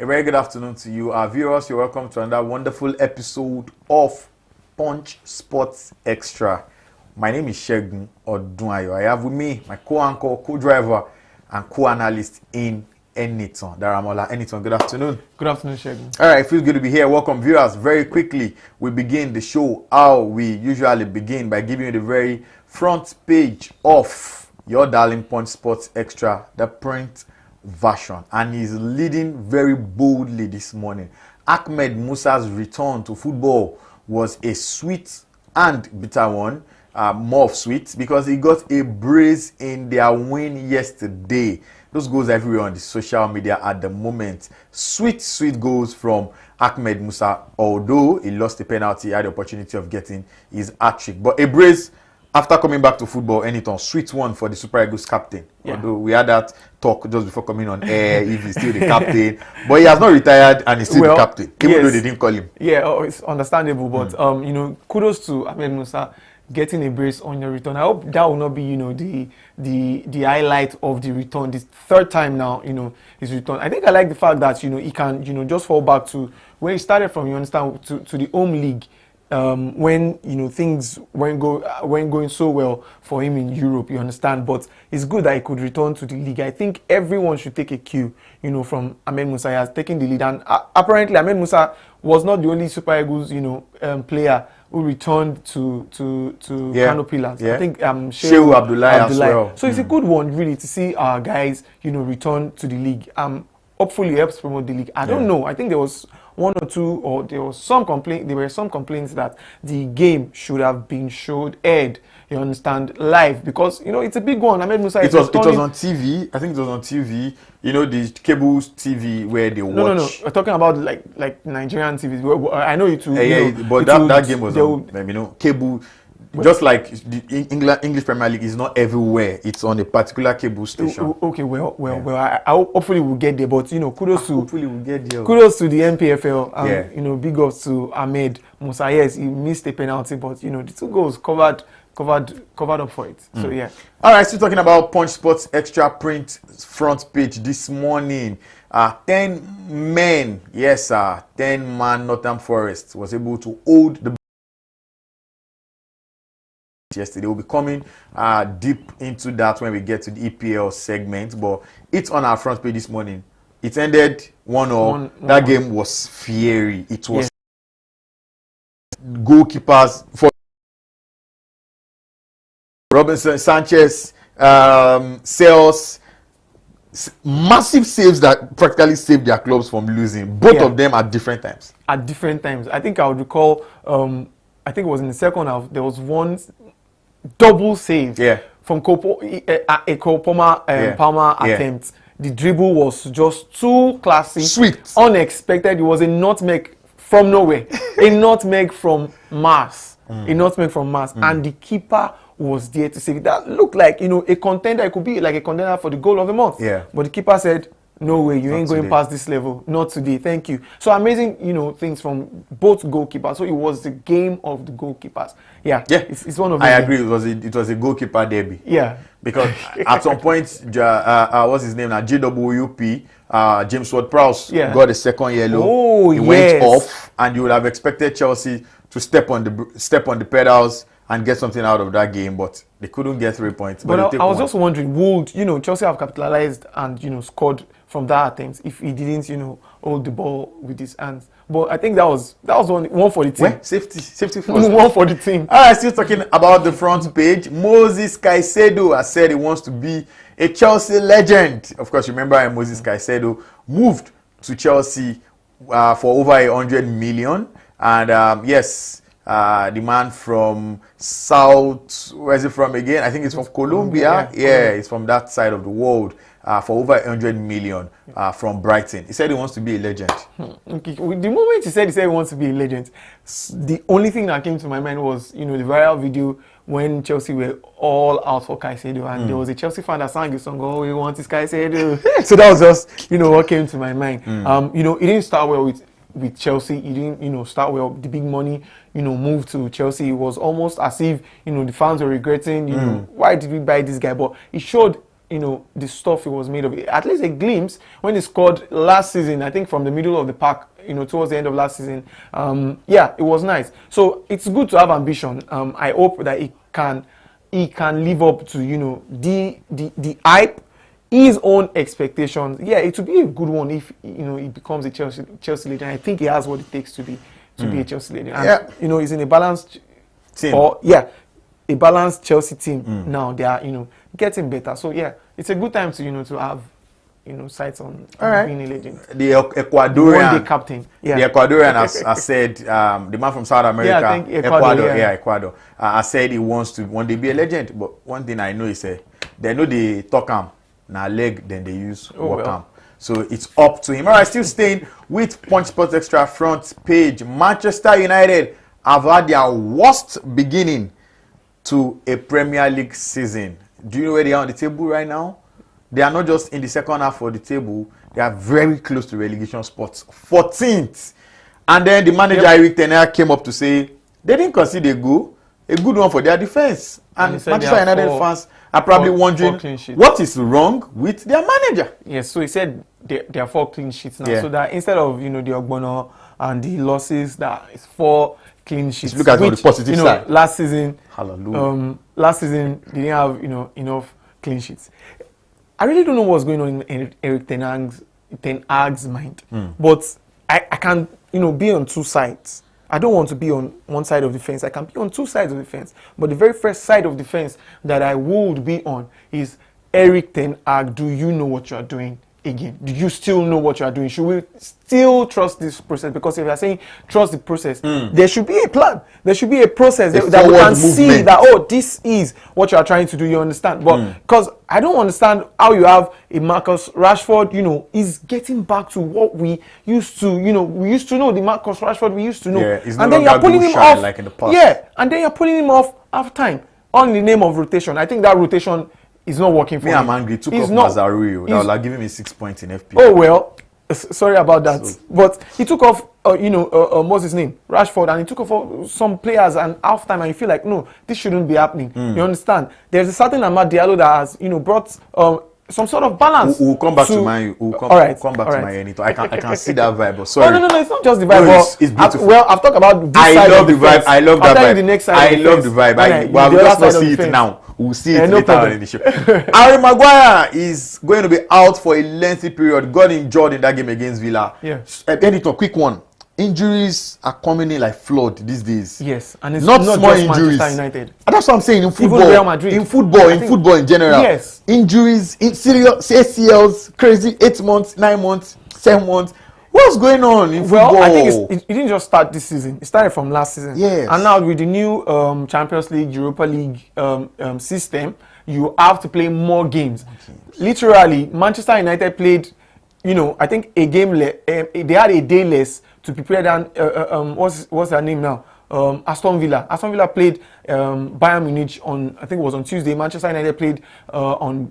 A very good afternoon to you, our viewers. You're welcome to another wonderful episode of Punch Sports Extra. My name is Shegun Odunayo. I have with me my co-anchor, co-driver, and co-analyst in Eniton, Daramola. Eniton, good afternoon. Good afternoon, Shegun. All right, it feels good to be here. Welcome, viewers. Very quickly, we begin the show how we usually begin by giving you the very front page of your darling Punch Sports Extra, the print version, and he's leading very boldly this morning. Ahmed Musa's return to football was a sweet and bitter one. More of sweet because he got a brace in their win yesterday. Those goals everywhere on the social media at the moment. Sweet goals from Ahmed Musa. Although he lost the penalty, he had the opportunity of getting his hat-trick. But a brace after coming back to football, anything sweet one for the Super Eagles captain. Yeah. Although we had that talk just before coming on air, if he's still the captain. But he has not retired and he's still the captain, even though they didn't call him. Yeah, it's understandable. But kudos to Ahmed Musa getting a brace on your return. I hope that will not be, the highlight of the return. This third time now, his return. I think I like the fact that, he can, just fall back to where he started from, you understand, to the home league. When things weren't going so well for him in Europe, you understand. But it's good that he could return to the league. I think everyone should take a cue, from Ahmed Musa. He has taken the lead, and apparently Ahmed Musa was not the only Super Eagles, player who returned to Kano Pillars. Yeah. I think Shehu Abdullahi as well. So it's a good one, really, to see our guys, return to the league. Hopefully, it helps promote the league. I don't know. I think there was one or two, or there were some complaints that the game should have been aired, you understand, live, because it's a big one. Ahmed Musa. It was on TV. I think it was on TV. The cable TV where they watch. No. We're talking about like Nigerian TV. I know it too. But that game was on cable. Just like the English Premier League is not everywhere. It's on a particular cable station. Okay, I hopefully we'll get there. But kudos to hopefully we'll get there. Kudos to the NPFL. Big ups to Ahmed Musa. Yes, he missed a penalty, but the two goals covered up for it. So yeah. All right, still talking about Punch Sports Extra print front page this morning. 10 men, yes sir, 10-man Nottingham Forest was able to hold the yesterday. We'll be coming deep into that when we get to the EPL segment, but it's on our front page this morning. It ended 1-0. That game was fiery. It was goalkeepers for Robinson, Sanchez, Sales, massive saves that practically saved their clubs from losing. Both of them at different times. At different times. I think I would recall, I think it was in the second half, there was one double save from a Palmer attempt. The dribble was just too classy, sweet, unexpected. It was a nutmeg from nowhere, a nutmeg from Mars, and the keeper was there to save it. That looked like a contender. It could be like a contender for the goal of the month. Yeah. But the keeper said, "No way, you ain't going past this level. Not today. Thank you." So amazing, things from both goalkeepers. So it was the game of the goalkeepers. Yeah. It's one of them. I agree. It was a goalkeeper derby. Yeah. Because at some point, what's his name now? JWP, James Ward-Prowse got a second yellow. Oh, he went off, and you would have expected Chelsea to step on the pedals and get something out of that game, but they couldn't get 3 points. But I was just wondering, would Chelsea have capitalized and scored from that attempt if he didn't hold the ball with his hands? But I think that was one for the team. Well, safety first. One for the team. All right, still talking about the front page. Moses Caicedo has said he wants to be a Chelsea legend. Of course, remember Moses Caicedo moved to Chelsea for over 100 million, and the man from South, where is he from again? I think it's from Colombia. Yeah, it's from that side of the world. For over 100 million from Brighton. He said he wants to be a legend. Okay. The moment he said he wants to be a legend, the only thing that came to my mind was, the viral video when Chelsea were all out for Caicedo, and there was a Chelsea fan that sang a song, "Oh, we want this Caicedo." So that was just, what came to my mind. He didn't start well with Chelsea. He didn't, start well. The big money, moved to Chelsea. It was almost as if, the fans were regretting, why did we buy this guy? But he showed the stuff he was made of. At least a glimpse when he scored last season, I think from the middle of the park, towards the end of last season. Yeah, it was nice. So it's good to have ambition. I hope that he can live up to, the hype, his own expectations. Yeah, it would be a good one if, he becomes a Chelsea legend. I think he has what it takes to be a Chelsea legend. And, he's in a balanced team. A balanced Chelsea team now. They are, getting better. So yeah, it's a good time to, to have, sights on being a legend. The Ecuadorian one-day captain. Yeah. The Ecuadorian has said, the man from South America, I think Ecuador, Ecuador, has said he wants to one day be a legend. But one thing I know is, they know they talk him, now leg, then they use work him. So it's up to him. All right, still staying with Punch Sports Extra front page. Manchester United have had their worst beginning to a Premier League season. Do you know where they are on the table right now? They are not just in the second half of the table. They are very close to relegation spots. 14th. And then the manager, Eric Ten Hag, came up to say they didn't concede a goal. A good one for their defense. And Manchester United fans are probably wondering what is wrong with their manager. Yes, so he said there are 4 clean sheets now. Yeah. So that instead of, the Ogbono and the losses, that is 4 clean sheets. Look at the positive side. Last season, hallelujah. They didn't have enough clean sheets. I really don't know what's going on in Eric Ten Hag's mind, but I can be on 2 sides. I don't want to be on one side of the fence. I can be on 2 sides of the fence. But the very first side of the fence that I would be on is Eric Ten Hag. Do you know what you are doing? Again, do you still know what you are doing? Should we still trust this process? Because if you are saying trust the process, there should be a plan. There should be a process that we can see that, this is what you are trying to do. You understand? But because I don't understand how you have a Marcus Rashford, is getting back to what we used to, we used to know the Marcus Rashford we used to know. Yeah, and then you're pulling him off like in the past. Yeah, and then you're pulling him off half time all in the name of rotation. I think that rotation is not working for me. I'm angry. Took off Mazario. That was like giving me 6 points in FP. Oh well, sorry about that. But he took off, what's his name, Rashford, and he took off some players and half time, and you feel like no, this shouldn't be happening. You understand? There's a certain Amad Diallo that has, brought some sort of balance. We'll come back to my. We'll come back to my anything. I can see that vibe. But sorry. No, it's not just the vibe. No, it's beautiful. I've talked about this I love the vibe. I love that vibe. The next side I love the vibe. We'll just not see it now. We'll see it later on in the show. Harry Maguire is going to be out for a lengthy period. Got injured in that game against Villa. Yeah. Editor, quick one. Injuries are coming in like flood these days. Yes, and it's not small just injuries. Manchester United. And that's what I'm saying in football. Even Real Madrid. In football in general. Yes. Injuries, serious ACLs, crazy 8 months, 9 months, 7 months. What's going on in football? Well, I think it didn't just start this season. It started from last season. Yes. And now with the new Champions League, Europa League system, you have to play more games. Literally, Manchester United played, I think a game. They had a day less to prepare than what's her name now? Aston Villa. Aston Villa played Bayern Munich on, I think it was on Tuesday. Manchester United played on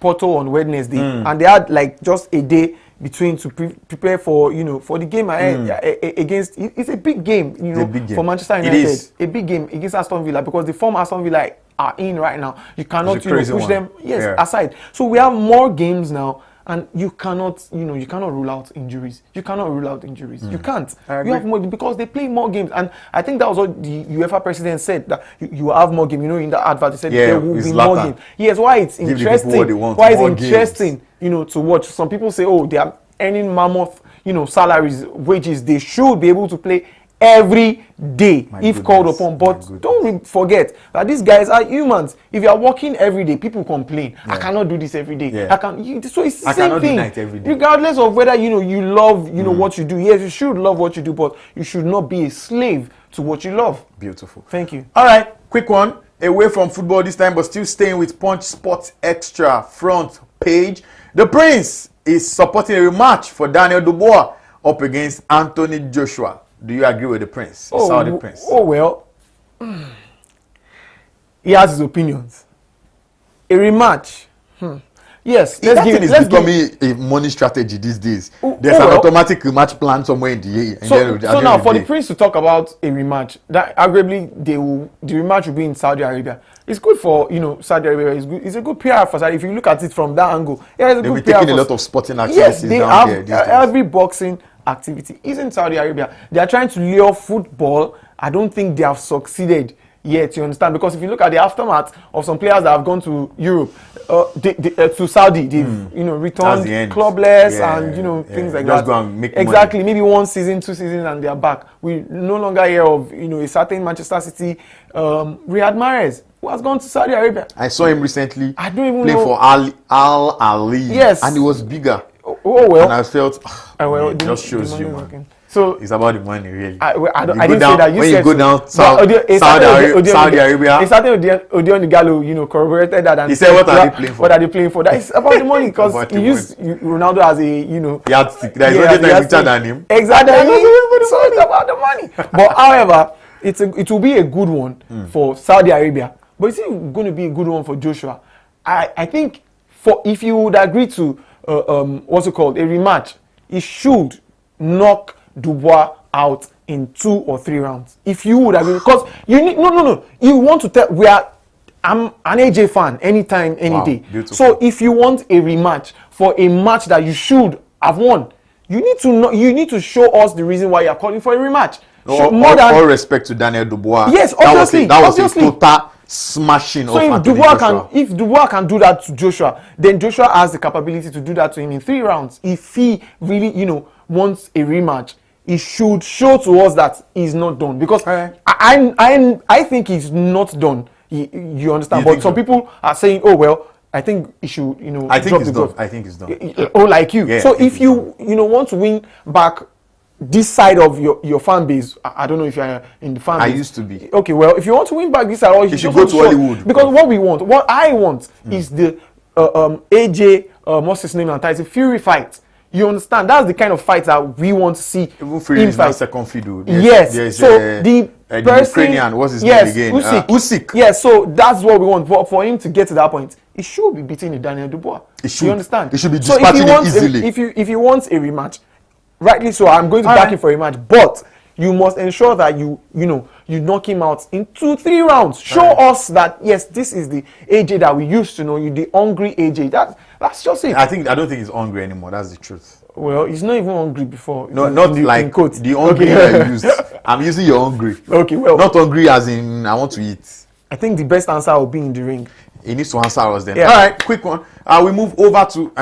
Porto on Wednesday, and they had like just a day between to prepare for for the game against. It's a big game, big game for Manchester United. It is a big game against Aston Villa because the form Aston Villa are in right now. You cannot push them aside. So we have more games now. And you cannot rule out injuries. You cannot rule out injuries. You can't. You have more because they play more games. And I think that was what the UEFA president said, that you have more games. In the advert, he said there will be more games. Yes, why it's interesting. Why it's interesting, to watch. Some people say, they are earning mammoth, salaries, wages. They should be able to play every day if called upon. But don't forget that these guys are humans. If you are working every day, people complain. I cannot do this every day. So it's the same thing. Every day. Regardless of whether you love what you do. Yes, you should love what you do, but you should not be a slave to what you love. Beautiful. Thank you. All right, quick one. Away from football this time, but still staying with Punch Sports Extra front page. The Prince is supporting a rematch for Daniel Dubois up against Anthony Joshua. Do you agree with the Prince? Saudi Prince? Oh, well. He has his opinions. A rematch. Yes, That thing is becoming a money strategy these days. There's an automatic rematch plan somewhere in the year. So now, for the Prince to talk about a rematch, that arguably the rematch will be in Saudi Arabia. It's good for Saudi Arabia. It's a good PR for Saudi. If you look at it from that angle, yeah, it's a good PR. They've been taking a lot of sporting activities. Yes, they down have there every boxing activity is in Saudi Arabia. They are trying to lure football. I don't think they have succeeded yet, you understand? Because if you look at the aftermath of some players that have gone to Europe, to Saudi, they've returned clubless and things like that. Go and make exactly, money. Maybe 1 season, 2 seasons, and they are back. We no longer hear of a certain Manchester City Riyad Mahrez who has gone to Saudi Arabia. I saw him recently. I don't even play know. For Al Ali. Yes, and he was bigger. Oh well. And I felt it just shows you, man. Working. So it's about the money, really. I didn't say that. When you go down Saudi Arabia, he started Odion Igalo, corroborated that. And he said, "What are they playing for? What are they playing for?" That is about the money because he used Ronaldo as a There is only richer than him. Exactly. So it's about the money. But however, it will be a good one for Saudi Arabia. But is it going to be a good one for Joshua? I think if you would agree to what's it called, a rematch, he should knock Dubois out in 2 or 3 rounds. If you would agree, because you need no. You want to tell I'm an AJ fan anytime, any day. Beautiful. So if you want a rematch for a match that you should have won, you need to show us the reason why you are calling for a rematch. All respect to Daniel Dubois. Yes, obviously. That was a total smashing so of if Dubois can do that to Joshua, then Joshua has the capability to do that to him in 3 rounds. If he really, wants a rematch, he should show to us that he's not done. Because I think he's not done. You understand? But some people are saying, "Oh well, I think he should, I think he's done. I think he's done. Oh, like you. Yeah, so if you want to win back this side of your fan base, I don't know if you're in the fan base. I used to be. Okay, well, if you want to win back this side, or you should go to Hollywood. Because what I want is the AJ, what's his name, and Tyson Fury fight. You understand? That's the kind of fight that we want to see. Even Fury is not second fiddle. Yes. So the Ukrainian, what's his name again? Usyk. Yes. So that's what we want. But for him to get to that point, he should be beating Daniel Dubois. You understand? He should be dispatching him easily. If he wants a rematch, rightly so, I'm going to back him for a match. But you must ensure that you knock him out in 2-3 rounds. Show us that yes, this is the AJ that we used to know. You the hungry AJ. That's just it. I don't think he's hungry anymore. That's the truth. Well, he's not even hungry before. No, not like the hungry I used. I'm using your hungry. Okay, well, not hungry as in I want to eat. I think the best answer will be in the ring. He needs to answer us then. Yeah. All right, quick one. We move over to.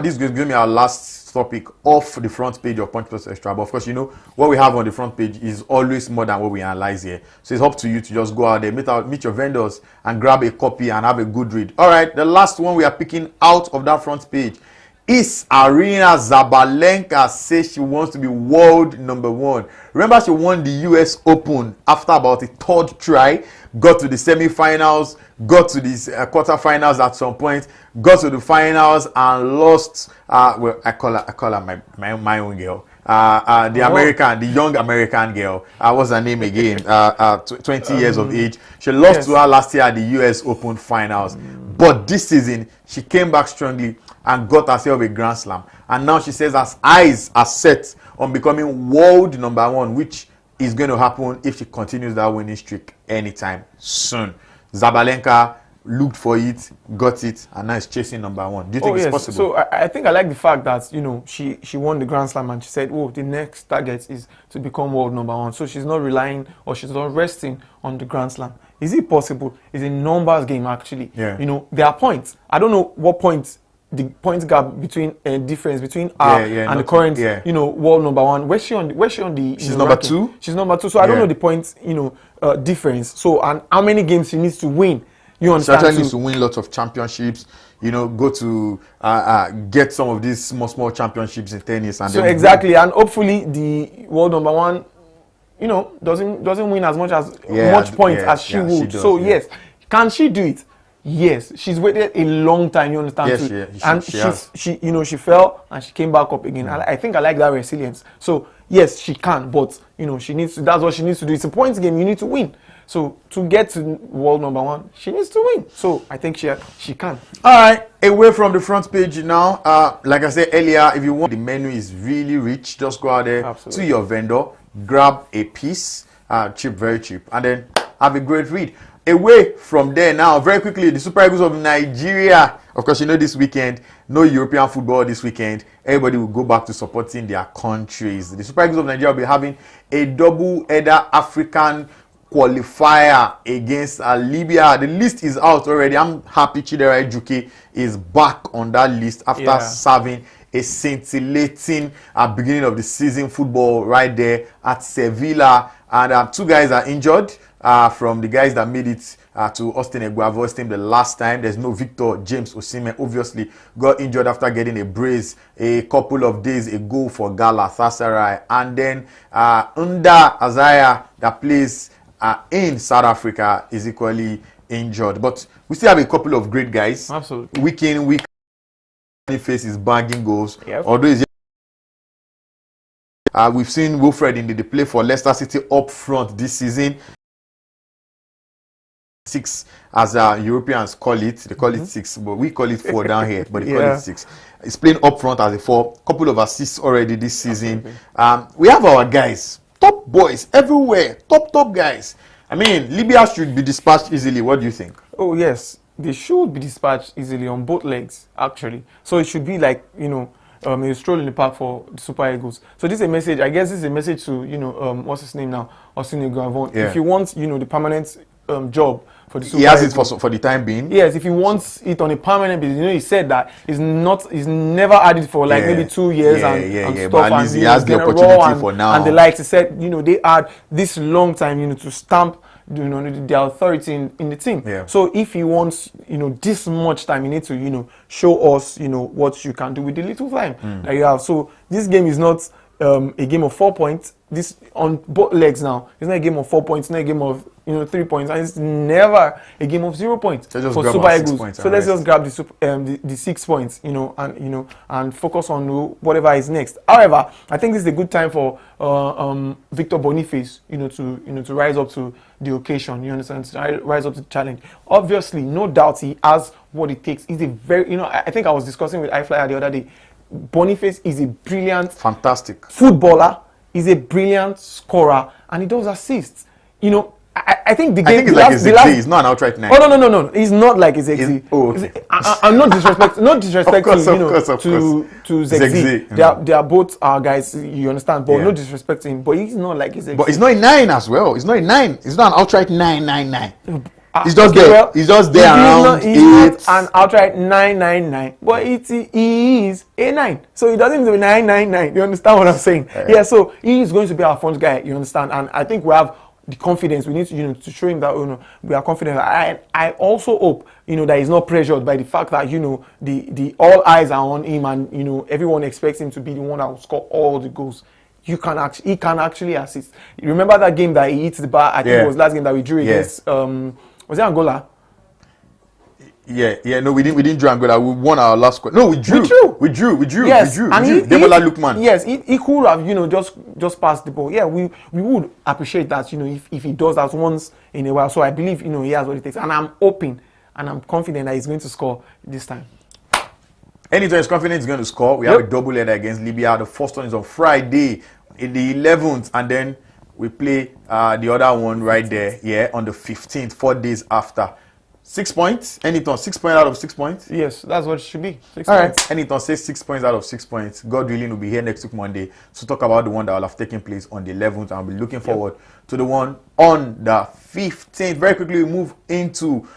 This is going to be our last topic off the front page of Punch Plus Extra. But of course, what we have on the front page is always more than what we analyze here. So it's up to you to just go out there, meet your vendors, and grab a copy and have a good read. All right, the last one we are picking out of that front page is Arina Zabalenka says she wants to be world number 1. Remember, she won the US Open after about a 3rd try, got to the semi-finals, got to the quarterfinals at some point, got to the finals and lost. Well, I call her my own girl. The young American girl. What's her name again? 20 years of age. She lost to her last year at the US Open finals. But this season, she came back strongly and got herself a Grand Slam. And now she says her eyes are set on becoming world number 1, which is going to happen if she continues that winning streak anytime soon. Zabalenka looked for it, got it, and now is chasing number 1. Do you think it's possible? So I think I like the fact that she won the Grand Slam and she said, the next target is to become world number 1. So she's not relying or she's not resting on the Grand Slam. Is it possible? It's a numbers game actually. Yeah. There are points. I don't know what points. The point gap between difference between her and the current world number 1. Where's she on the she's number ranking? 2. She's number 2. So I don't know the points difference. So and how many games she needs to win. You understand? She actually needs to win lots of championships. Go to get some of these small championships in tennis and so exactly and hopefully the world number 1 doesn't win as much points as she would. She does, so yes, can she do it? Yes, she's waited a long time. You understand? Yes, she fell and she came back up again. I think I like that resilience. So yes, she can, but she needs to. That's what she needs to do. It's a points game. You need to win. So to get to world number 1, she needs to win. So I think she can. All right, away from the front page now. Like I said earlier, if you want, the menu is really rich. Just go out there to your vendor, grab a piece, cheap, very cheap, and then have a great read. Away from there now, very quickly, the Super Eagles of Nigeria. Of course, you know this weekend, no European football this weekend. Everybody will go back to supporting their countries. The Super Eagles of Nigeria will be having a double-header African qualifier against Libya. The list is out already. I'm happy Chidera Ejuke is back on that list after serving a scintillating beginning of the season football right there at Sevilla. And 2 guys are injured. From the guys that made it to Austin Eguavo's team the last time. There's no Victor James Osimhen, obviously got injured after getting a brace a couple of days ago for Galatasaray. And then Unda Azaya, that plays in South Africa, is equally injured. But we still have a couple of great guys. Absolutely. Week in, week out, faces banging goals. Yep. Although it's we've seen Wilfred in the play for Leicester City up front this season. 6, as Europeans call it. They call it 6, but we call it 4 down here. But they call it 6. He's playing up front as a 4. Couple of assists already this season. We have our guys, top boys everywhere, top guys. I mean, Libya should be dispatched easily. What do you think? Oh yes, they should be dispatched easily on both legs, actually. So it should be like, you know, a stroll in the park for the Super Eagles. So this is a message. I guess this is a message to, you know, what's his name now, Austin Eguavoen. If you want, you know, the permanent job for the Super He has Eagles, it for the time being. Yes, if he wants it on a permanent basis, you know, he said that he's never had it for like maybe 2 years and stuff. But at least he has the opportunity for now. And the likes, he said, you know, they had this long time, you know, to stamp, you know, the authority in the team. So if he wants, you know, this much time, you need to, you know, show us, you know, what you can do with the little time that you have. So this game is not a game of 4 points. This on both legs now. It's not a game of 4 points. It's not a game of, you know, 3 points, and it's never a game of 0 points for Super Eagles. So let's just grab the 6 points, you know, and focus on whatever is next. However, I think this is a good time for Victor Boniface, you know, to rise up to the occasion. You understand? To rise up to the challenge. Obviously, no doubt he has what it takes. He's a very, you know, I think I was discussing with iFlyer the other day. Boniface is a brilliant, fantastic footballer. He's a brilliant scorer, and he does assists. You know, I think the game. I think it's like his XG. He's not an outright 9. Oh no! He's not like his XG. I'm not disrespecting, you know, to Zegzi. They are both our guys. You understand? But no disrespecting him. But he's not like his XG. But he's not a 9 as well. He's not a 9. He's not an outright 9. He's just there. Well, he's just there around 8. He's not an outright 9. But he is a 9. So he doesn't do 9. You understand what I'm saying? Yeah. So he is going to be our front guy. You understand? And I think we have the confidence. We need to, you know, to show him that, you know, we are confident. I also hope, you know, that he's not pressured by the fact that, you know, the all eyes are on him, and, you know, everyone expects him to be the one that will score all the goals. He can actually assist. You remember that game that he hit the bar? I think it was last game that we drew against. Was it Angola? No, we didn't draw Angola. We won our last squad. No, we drew. We drew. Yes, Demola Lukman. Yes, he could have, you know, just passed the ball. Yeah, we would appreciate that, you know, if he does that once in a while. So I believe, you know, he has what it takes, and I'm hoping and I'm confident that he's going to score this time. Anytime he's confident he's going to score. We have a double header against Libya. The first one is on Friday, in the 11th, and then we play the other one right there, on the 15th, 4 days after. 6 points. Anything 6 points out of 6 points? Yes, that's what it should be. 6 All points. right. Anything say 6 points out of 6 points. God willing, we'll be here next week Monday to talk about the one that will have taken place on the 11th. I'll be looking forward to the one on the 15th. Very quickly, we move into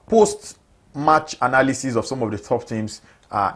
post-match analysis of some of the top teams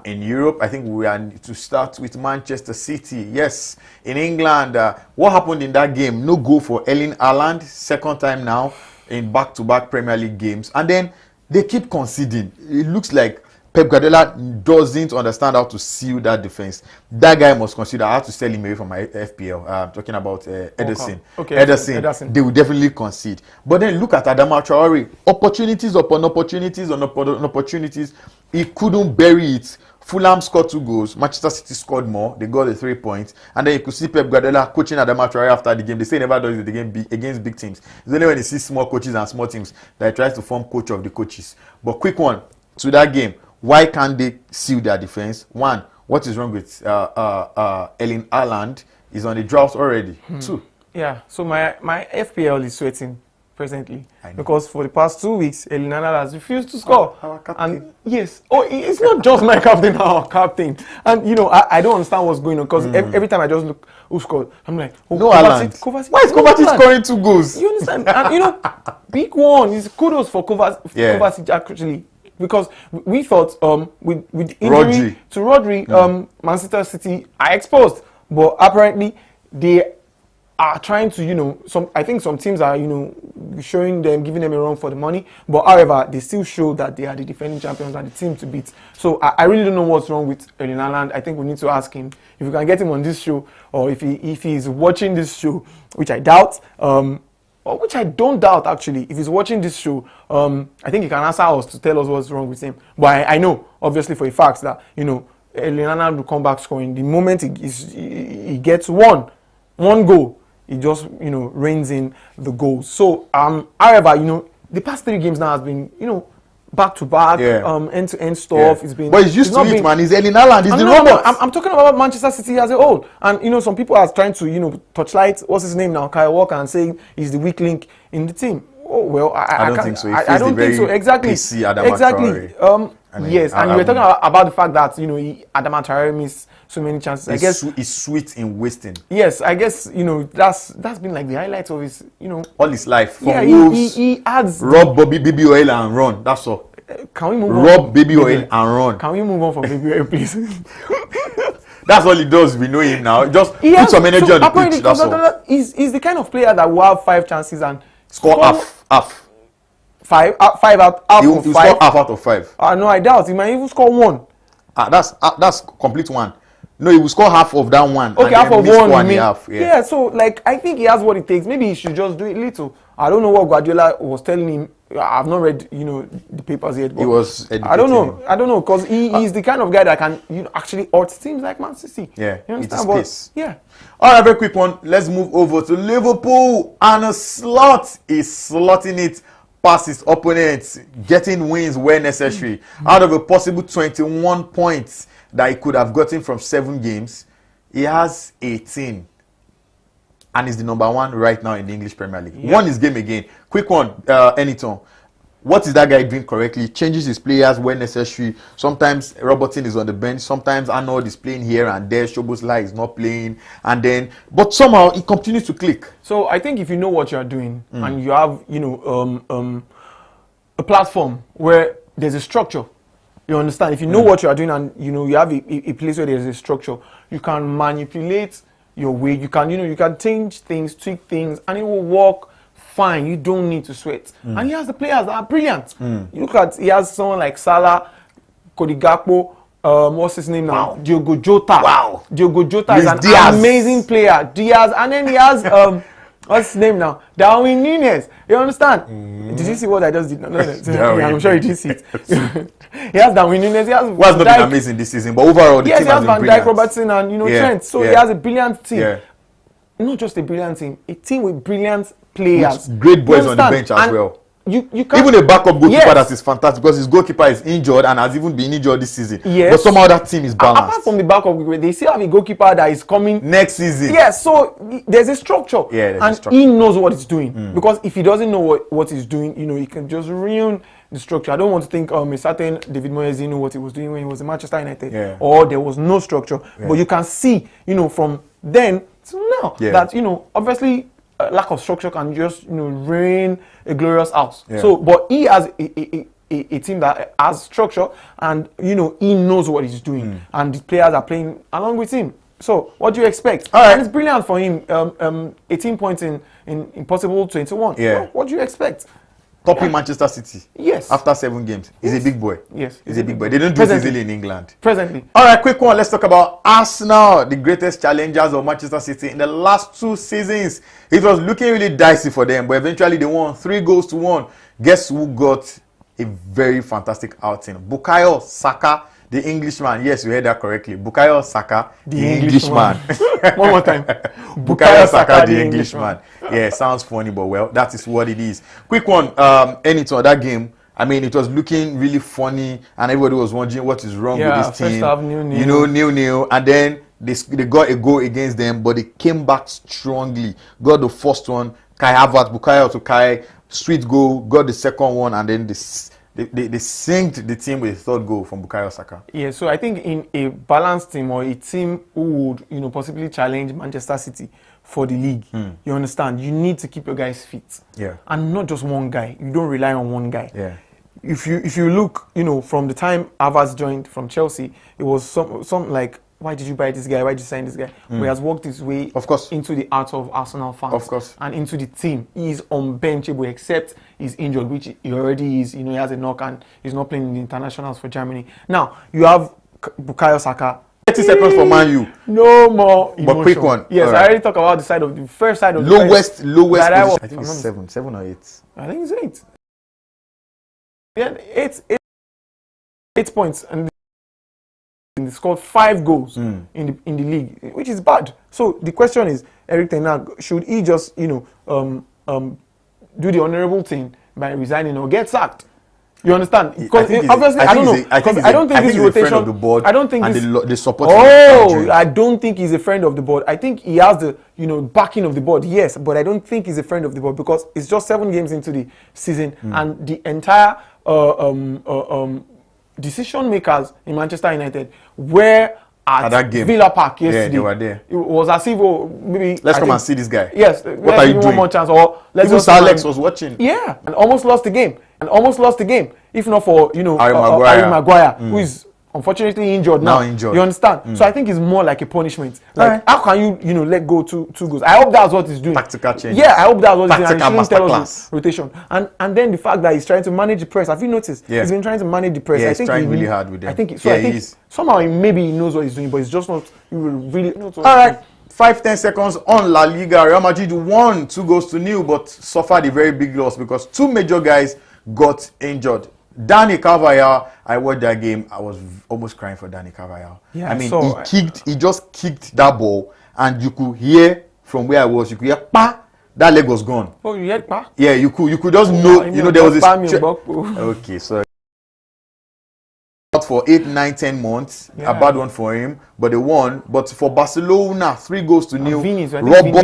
in Europe. I think we are to start with Manchester City. Yes, in England, what happened in that game? No goal for Erling Haaland, second time now in back-to-back Premier League games. And then they keep conceding. It looks like Pep Guardiola doesn't understand how to seal that defense. That guy must consider how to sell him away from my FPL. I'm talking about Ederson. Okay. Ederson. They will definitely concede. But then look at Adama Traore. Opportunities upon opportunities on opportunities. He couldn't bury it Fulham scored 2 goals. Manchester City scored more. They got the 3 points. And then you could see Pep Guardiola coaching Adama Traore after the game. They say he never does it against big teams. It's only when he sees small coaches and small teams that he tries to form coach of the coaches. But quick one to that game. Why can't they seal their defense? One, what is wrong with Erling Haaland? Is on the drought already. 2. Yeah, so my FPL is sweating presently because for the past 2 weeks, Erling Haaland has refused to score. Our captain. And yes, it's not just my captain, our captain. And you know, I don't understand what's going on because every time I just look who scored, I'm like, oh, no Haaland. Why is Kovacic scoring 2 goals? You understand? And you know, big one is kudos for Kovacic actually. Because we thought with injury to Rodri, Manchester City are exposed. But apparently, they are trying to, you know, I think some teams are, you know, showing them, giving them a run for the money. But however, they still show that they are the defending champions and the team to beat. So I really don't know what's wrong with Erling Haaland. I think we need to ask him if we can get him on this show, or if he's watching this show, which I doubt, or which I don't doubt actually. If he's watching this show, I think he can answer us to tell us what's wrong with him. But I know, obviously, for a fact that, you know, Erling Haaland will come back scoring. The moment he gets one goal, he just, you know, reins in the goals. So, however, you know, the past 3 games now has been, you know, back to back, end-to-end stuff. Yeah. It's been, but he's used to it, man. He's Erling Haaland. He's the robot. I'm talking about Manchester City as a whole. And, you know, some people are trying to, you know, touchlight, what's his name now, Kyle Walker, and saying he's the weak link in the team. Oh, well, I don't think so. I don't think so. Exactly. Exactly. Yes, and you were talking about the fact that, you know, Adama Traore missed so many chances. I guess he's sweet in wasting. Yes, I guess, you know, that's been like the highlight of his, you know, all his life. From Wolves, he adds rob baby oil and run. That's all. Can we move on? Rob baby oil and run. Can we move on from baby oil, please? That's all he does. We know him now. Just put some energy on the pitch. That's all. He's the kind of player that will have 5 chances and score half. 5 out of 5. He'll score half out of 5. No, I doubt. He might even score 1. That's complete 1. No, he will score half of that one. Okay, half of 1 and a half. Yeah, so like I think he has what it takes. Maybe he should just do it little. I don't know what Guardiola was telling him. I've not read, you know, the papers yet. But he was I don't know, because he's the kind of guy that can, you know, actually hurt teams like Man City. Yeah, you understand? space. Yeah. All right, very quick one. Let's move over to Liverpool, and a slot is slotting it past his opponents, getting wins where necessary. Out of a possible 21 points that he could have gotten from 7 games, he has 18. And is the number 1 right now in the English Premier League. Won his game again. Quick one, Anytime. What is that guy doing correctly? Changes his players when necessary. Sometimes Robertson is on the bench. Sometimes Arnold is playing here and there. Szoboszlai is not playing. But somehow it continues to click. So I think if you know what you are doing and you have, you know, a platform where there's a structure, you understand? If you know what you are doing and, you know, you have a place where there's a structure, you can manipulate your way. You can, you know, you can change things, tweak things, and it will work fine. You don't need to sweat. And he has the players that are brilliant. You look at, he has someone like Salah, Cody Gakpo, what's his name now? Diogo Jota. Wow. Diogo Jota is an amazing player. Diaz, and then he has what's his name now? Darwin Núñez. You understand? Did you see what I just did? No. Yeah, I'm sure you did see it. He has Darwin Núñez. He has What's not been amazing this season, but overall the team has been Van brilliant. Dijk, Robertson, and, you know, Trent. So he has a brilliant team. Yeah. Not just a brilliant team, a team with brilliant players. With great boys on the bench as well. You can't, even a backup goalkeeper that is fantastic, because his goalkeeper is injured and has even been injured this season. Yes. But somehow that team is balanced. Apart from the backup goalkeeper, they still have a goalkeeper that is coming next season. Yes, so there's a structure. Yeah, there's and a structure. He knows what he's doing. Because if he doesn't know what he's doing, you know, he can just ruin the structure. I don't want to think a certain David Moyes didn't know what he was doing when he was in Manchester United, or there was no structure. But you can see, you know, from then to now that, you know, obviously lack of structure can just, you know, ruin a glorious house. So, but he has a team that has structure, and, you know, he knows what he's doing, and the players are playing along with him. So, what do you expect? All right. And it's brilliant for him. 18 points in possible 21. Yeah. What do you expect? Topping Manchester City. Yes. After 7 games. He's a big boy. Yes. He's a big boy. They don't do it easily in England. Presently. All right, quick one. Let's talk about Arsenal, the greatest challengers of Manchester City in the last 2 seasons. It was looking really dicey for them, but eventually they won 3-1. Guess who got a very fantastic outing? Bukayo Saka, the Englishman. Yes, you heard that correctly. Bukayo Saka, the Englishman. Englishman. One more time. Bukayo Saka, the Englishman. Yeah, sounds funny, but well, that is what it is. Quick one, anything that game. I mean, it was looking really funny, and everybody was wondering what is wrong with this team. First half, nil. You know, nil, and then they got a goal against them, but they came back strongly. Got the first one, Kai Havertz, Bukayo to Kai, sweet goal. Got the second one, and then they synced the team with a third goal from Bukayo Saka. Yeah, so I think in a balanced team or a team who would, you know, possibly challenge Manchester City for the league, you understand, you need to keep your guys fit. Yeah. And not just one guy. You don't rely on one guy. Yeah. If you look, you know, from the time Havertz joined from Chelsea, it was some like, why did you buy this guy? Why did you sign this guy? He has worked his way, of course, into the heart of Arsenal fans, of course, and into the team. He is unbenchable, except he's injured, which he already is. You know, he has a knock and he's not playing in the internationals for Germany. Now you have Bukayo Saka. 30 seconds for Man U. No more emotion. But quick one. Yes, right. I already talked about the first side of the lowest position. I think it's 7 or 8. I think it's 8. Yeah, 8 points, and they scored 5 goals in the league, which is bad. So the question is, Eric Ten Hag, should he just, you know, do the honourable thing by resigning or get sacked? You understand? Because obviously, I don't know. I don't think this rotation. Of the board, I don't think and the support. Oh, I don't think he's a friend of the board. I think he has the, you know, backing of the board. Yes, but I don't think he's a friend of the board because it's just 7 games into the season, and the entire decision makers in Manchester United were at that game. Villa Park yesterday. Yeah, they were there. It was as if, maybe let's come and see this guy. Yes, what are you doing? One more chance, or let's even Sir Alex was watching. Yeah, and almost lost the game. If not for, you know, Harry Maguire, who is unfortunately injured now. You understand? So I think it's more like a punishment. Like, how can you know, let go two goals? I hope that's what he's doing. Tactical change. Yeah, I hope that's what he's doing. And he shouldn't tell us the rotation. And then the fact that he's trying to manage the press. Have you noticed? Yeah. He's been trying to manage the press. Yeah, I think he's trying really hard with them. I think somehow maybe he knows what he's doing, but it's just not really. All right. 5-10 seconds on La Liga. Real Madrid won 2-0, but suffered a very big loss because 2 major guys got injured. Dani Carvajal, I watched that game. I was almost crying for Dani Carvajal. Yeah, I mean, he just kicked that ball, and you could hear from where I was, you could hear, pa, that leg was gone. Oh, you heard pa? Yeah, you could just know, you know, there was this. Okay, so out for 8, 9, 10 months. Yeah. A bad one for him, but they won. But for Barcelona, 3-0. Robert,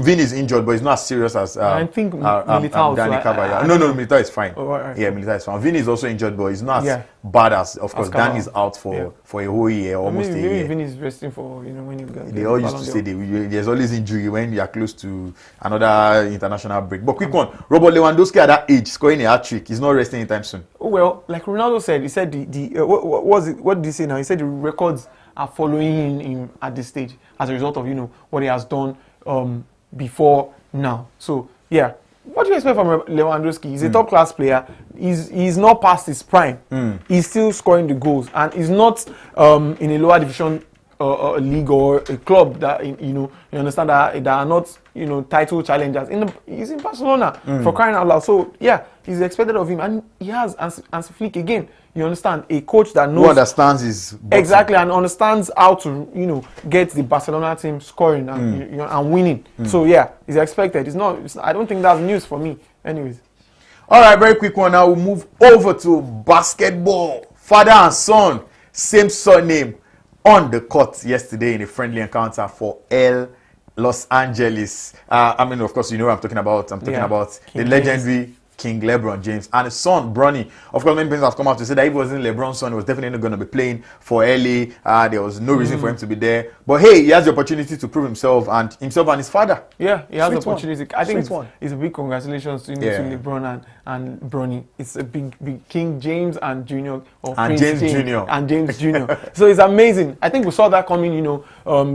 Vini is injured, but he's not as serious as I think Militao. Dani Carvajal. No, Militao is fine. Right. Yeah, Militao is fine. Vini is also injured, but he's not as bad as, of course, Dani is out for a whole year, almost a year. Maybe Vini is resting for, you know, when you got. They all used to say there's always injury when you are close to another international break. But quick one, Robert Lewandowski at that age scoring a hat-trick. He's not resting anytime soon. Well, like Ronaldo said, he said what did he say now? He said the records are following him at this stage as a result of, you know, what he has done before now. So yeah, what do you expect from Lewandowski? He's a top class player. He's not past his prime. He's still scoring the goals, and he's not in a lower division league or a club that, you know, you understand, that are not, you know, title challengers. He's in Barcelona for crying out loud. So yeah, he's expected of him, and he has Hansi Flick again. You understand, a coach that knows, who understands his boxing. Exactly, and understands how to, you know, get the Barcelona team scoring and you know, and winning. So yeah, he's expected. I don't think that's news for me. Anyways. All right, very quick one. Now we'll move over to basketball. Father and son, same surname, on the court yesterday in a friendly encounter for Los Angeles. I mean, of course, you know what I'm talking about. I'm talking about the legendary King LeBron James and his son Bronny. Of course, many people have come out to say that if it wasn't LeBron's son, he was definitely going to be playing for LA. There was no reason for him to be there. But hey, he has the opportunity to prove himself and his father. Yeah, he has the opportunity. I think it's a big congratulations to LeBron and Bronny. It's a big King James and Junior, or and Prince James King Jr. and James Jr. So it's amazing. I think we saw that coming, you know,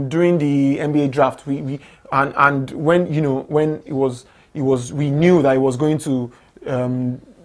during the NBA draft. And when, you know, when we knew that he was going to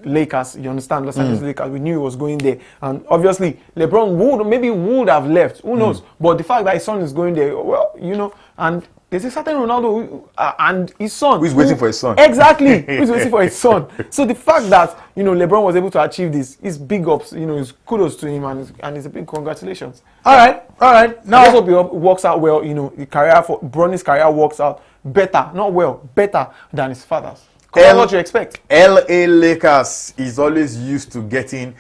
Lakers, you understand, Los Angeles Lakers, we knew he was going there, and obviously LeBron would have left, who knows, but the fact that his son is going there, well, you know, and There's a certain Ronaldo and his son. Who's waiting for his son? Exactly. Who's waiting for his son. So the fact that, LeBron was able to achieve this is big ups, it's kudos to him and it's a big congratulations. All right. Now, I hope it works out well, the career for Bronny's career works out better, not well, better than his father's. That's what you expect. LA Lakers is always used to getting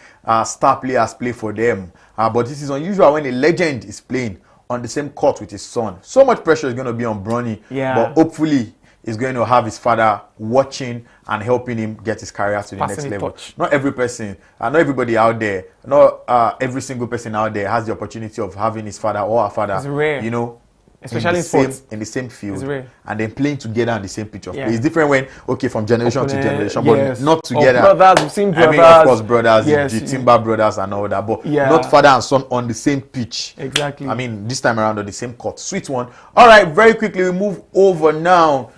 star players play for them. But this is unusual when a legend is playing on the same court with his son. So much pressure is going to be on Bronny, but hopefully he's going to have his father watching and helping him get his career to the next level. Not every person, not everybody out there, not every single person out there has the opportunity of having his father or her father, it's rare. Especially in the same field, and then playing together on the same pitch of play. It's different when, from generation to generation, but not together. Brothers, we've seen brothers. Of course, brothers, the Timber brothers and all that, but not father and son on the same pitch. Exactly. This time around on the same court. Sweet one. All right, very quickly, we move over now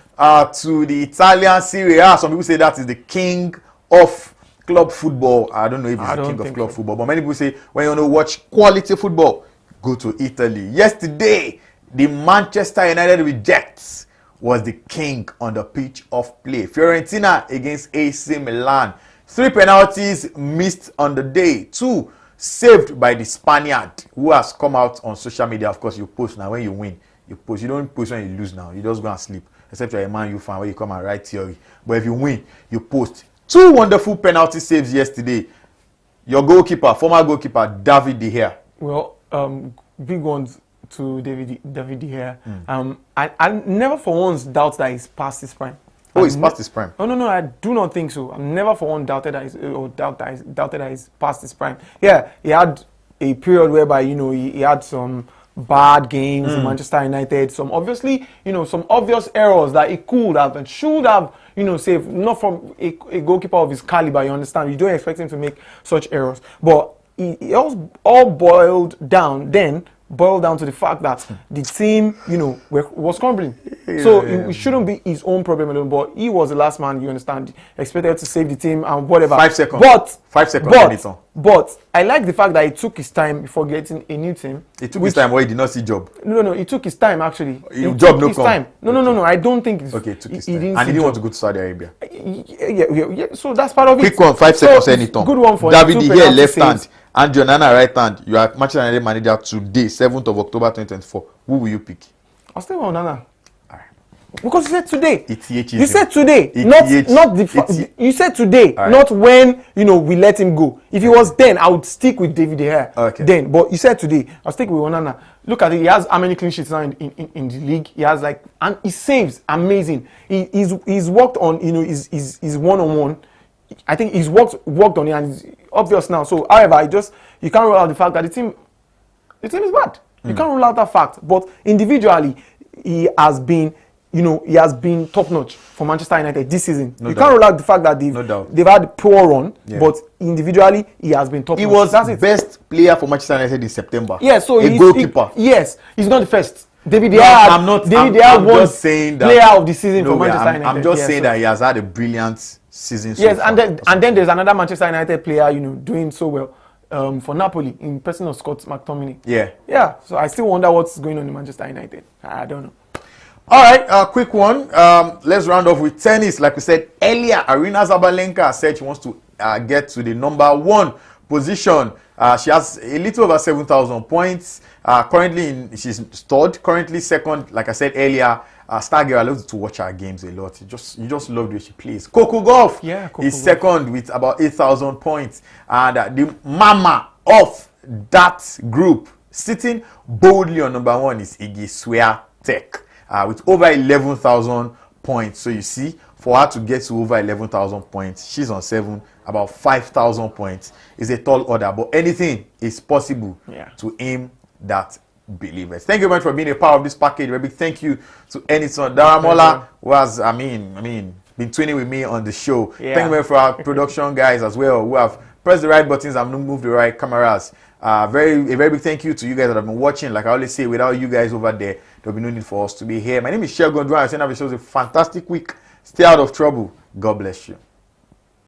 to the Italian Serie A. Some people say that is the king of club football. I don't know if it's the king of club football, but many people say when you want to watch quality football, go to Italy. Yesterday, the Manchester United rejects was the king on the pitch of play. Fiorentina against AC Milan. 3 penalties missed on the day. 2 saved by the Spaniard, who has come out on social media. Of course, you post now. When you win, you post. You don't post when you lose now. You just go and sleep. Except you're a Man U fan where you come and write theory. But if you win, you post. 2 wonderful penalty saves yesterday. Your goalkeeper, former goalkeeper, David De Gea. Well, big ones to David De Gea. I never for once doubt that he's past his prime. Oh, he's past his prime? No, I do not think so. I've never for one doubted that he's past his prime. Yeah, he had a period whereby, he had some bad games in Manchester United, some obviously, some obvious errors that he could have and should have, saved, not from a goalkeeper of his caliber, you understand? You don't expect him to make such errors. But it all boiled down to the fact that the team, was crumbling. So it shouldn't be his own problem alone, but he was the last man, you understand, expected to save the team and whatever. 5 seconds. 5 seconds. But I like the fact that he took his time before getting a new team. He took his time where he did not see job. No, he took his time actually. Job no come. Time. No, I don't think it's... Okay, he took his time. And he didn't want to go to Saudi Arabia. Yeah. So that's part of it. Quick one, 5 seconds anytime. Good one for David De Gea left hand. And Jonana right hand. You are Manchester United manager today, 7th of October 2024. Who will you pick? I'll stay with Onana. Because you said today. You said today, you said today, not when we let him go. If he was then, I would stick with David De Gea. Okay. Then, but you said today, I'll stick with Onana. Look at it. He has how many clean sheets now in the league? He has and he saves amazing. He's worked on his one-on-one. I think he's worked on it and it's obvious now. So, however, you can't rule out the fact that the team is bad. You can't rule out that fact. But individually, he has been top-notch for Manchester United this season. You can't rule out the fact that they've had a poor run, but individually, he has been top-notch. He was the best player for Manchester United in September. Yeah, so a goalkeeper. He's not the first. David De Gea, I'm just saying that player of the season for Manchester United. I'm just saying that he has had a brilliant season. Yes, and then there's another Manchester United player, doing so well for Napoli in person of Scott McTominay. Yeah. So I still wonder what's going on in Manchester United. I don't know. All right, quick one. Let's round off with tennis. Like we said earlier, Arina Zabalenka said she wants to get to the number 1 position. She has a little over 7,000 points. Currently, she's third. Currently second. Like I said earlier, Stargirl, I love to watch her games a lot. You just love the way she plays. Coco Gauff is second with about 8,000 points. And the mama of that group, sitting boldly on number 1, is Iggy Swiatek with over 11,000 points. So you see, for her to get to over 11,000 points, she's on 7, about 5,000 points. Is a tall order, but anything is possible to aim that believers. Thank you very much for being a part of this package. A big thank you to Enison Daramola, who has, been twinning with me on the show. Thank you very much for our production guys as well, who have pressed the right buttons and moved the right cameras. A very big thank you to you guys that have been watching. Like I always say, without you guys over there, there'll be no need for us to be here. My name is Shegun Dwan. I have a fantastic week. Stay out of trouble. God bless you.